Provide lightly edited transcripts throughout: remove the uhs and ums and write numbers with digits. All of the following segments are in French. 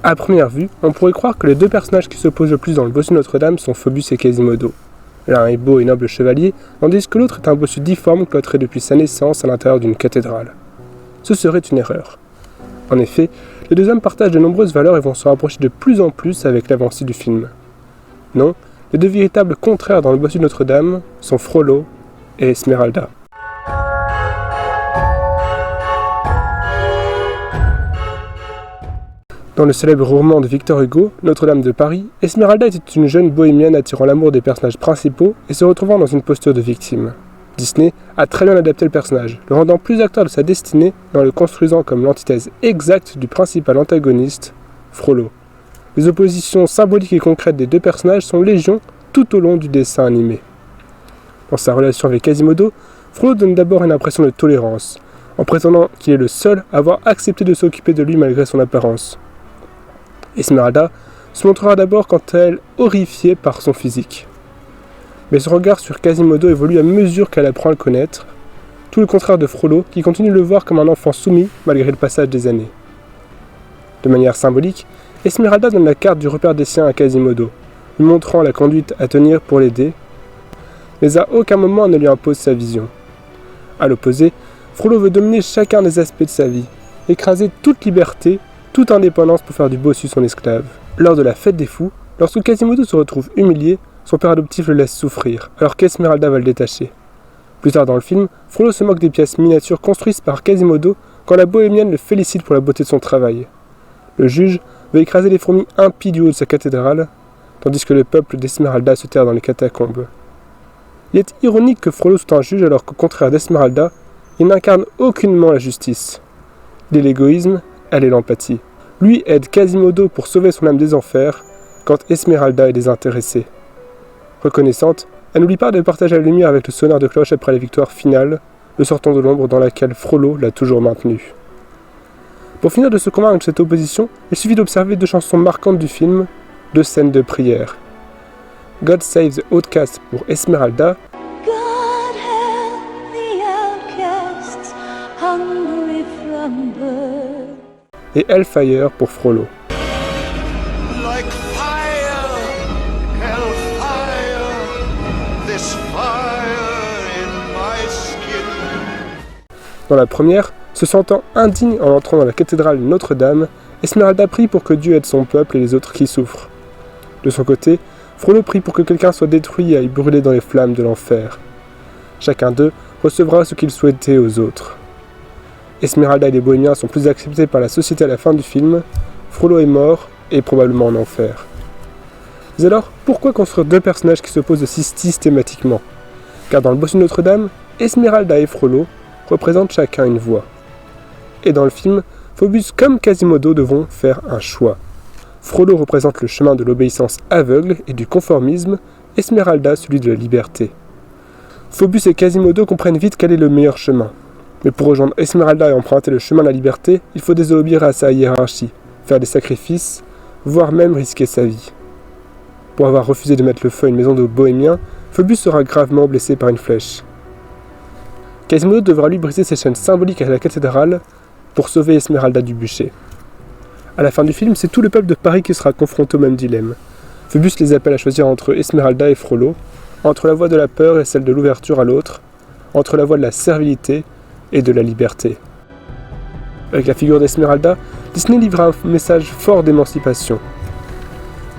À première vue, on pourrait croire que les deux personnages qui s'opposent le plus dans le bossu de Notre-Dame sont Phœbus et Quasimodo. L'un est beau et noble chevalier, tandis que l'autre est un bossu difforme cloîtré depuis sa naissance à l'intérieur d'une cathédrale. Ce serait une erreur. En effet, les deux hommes partagent de nombreuses valeurs et vont se rapprocher de plus en plus avec l'avancée du film. Non, les deux véritables contraires dans le bossu de Notre-Dame sont Frollo et Esmeralda. Dans le célèbre roman de Victor Hugo, Notre-Dame de Paris, Esmeralda était une jeune bohémienne attirant l'amour des personnages principaux et se retrouvant dans une posture de victime. Disney a très bien adapté le personnage, le rendant plus acteur de sa destinée et en le construisant comme l'antithèse exacte du principal antagoniste, Frollo. Les oppositions symboliques et concrètes des deux personnages sont légion tout au long du dessin animé. Dans sa relation avec Quasimodo, Frollo donne d'abord une impression de tolérance, en prétendant qu'il est le seul à avoir accepté de s'occuper de lui malgré son apparence. Esmeralda se montrera d'abord quant à elle horrifiée par son physique. Mais son regard sur Quasimodo évolue à mesure qu'elle apprend à le connaître, tout le contraire de Frollo qui continue de le voir comme un enfant soumis malgré le passage des années. De manière symbolique, Esmeralda donne la carte du repère des siens à Quasimodo, lui montrant la conduite à tenir pour l'aider, mais à aucun moment elle ne lui impose sa vision. À l'opposé, Frollo veut dominer chacun des aspects de sa vie, écraser toute liberté, toute indépendance pour faire du bossu son esclave. Lors de la fête des fous, lorsque Quasimodo se retrouve humilié, son père adoptif le laisse souffrir, alors qu'Esmeralda va le détacher. Plus tard dans le film, Frollo se moque des pièces miniatures construites par Quasimodo quand la bohémienne le félicite pour la beauté de son travail. Le juge veut écraser les fourmis impies du haut de sa cathédrale, tandis que le peuple d'Esmeralda se terre dans les catacombes. Il est ironique que Frollo soit un juge alors qu'au contraire d'Esmeralda, il n'incarne aucunement la justice. Il est l'égoïsme, elle est l'empathie. Lui aide Quasimodo pour sauver son âme des enfers, quand Esmeralda est désintéressée. Reconnaissante, elle n'oublie pas de partager la lumière avec le sonneur de cloche après la victoire finale, le sortant de l'ombre dans laquelle Frollo l'a toujours maintenu. Pour finir de se convaincre de cette opposition, il suffit d'observer deux chansons marquantes du film, deux scènes de prière. God Save the Outcast pour Esmeralda God help the outcasts, hungry from birth. Et Hellfire pour Frollo. Like fire, hellfire, this fire in my skin. Dans la première, se sentant indigne en entrant dans la cathédrale Notre-Dame, Esmeralda prie pour que Dieu aide son peuple et les autres qui souffrent. De son côté, Frollo prie pour que quelqu'un soit détruit et aille brûler dans les flammes de l'enfer. Chacun d'eux recevra ce qu'il souhaitait aux autres. Esmeralda et les bohémiens sont plus acceptés par la société à la fin du film, Frollo est mort et probablement en enfer. Mais alors, pourquoi construire deux personnages qui s'opposent aussi systématiquement? Car dans le bossu de Notre-Dame, Esmeralda et Frollo représentent chacun une voie. Et dans le film, Phœbus comme Quasimodo devront faire un choix. Frollo représente le chemin de l'obéissance aveugle et du conformisme, Esmeralda celui de la liberté. Phœbus et Quasimodo comprennent vite quel est le meilleur chemin. Mais pour rejoindre Esmeralda et emprunter le chemin de la liberté, il faut désobéir à sa hiérarchie, faire des sacrifices, voire même risquer sa vie. Pour avoir refusé de mettre le feu à une maison de bohémiens, Phœbus sera gravement blessé par une flèche. Quasimodo devra lui briser ses chaînes symboliques à la cathédrale pour sauver Esmeralda du bûcher. À la fin du film, c'est tout le peuple de Paris qui sera confronté au même dilemme. Phœbus les appelle à choisir entre Esmeralda et Frollo, entre la voie de la peur et celle de l'ouverture à l'autre, entre la voie de la servilité et de la liberté. Avec la figure d'Esmeralda, Disney livre un message fort d'émancipation.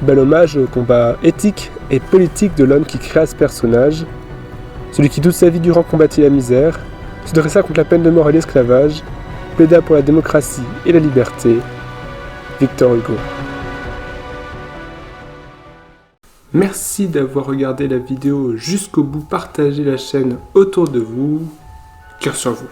Bel hommage au combat éthique et politique de l'homme qui créa ce personnage, celui qui toute sa vie durant combattit la misère, se dressa contre la peine de mort et l'esclavage, plaida pour la démocratie et la liberté, Victor Hugo. Merci d'avoir regardé la vidéo jusqu'au bout, partagez la chaîne autour de vous, cœur sur vous.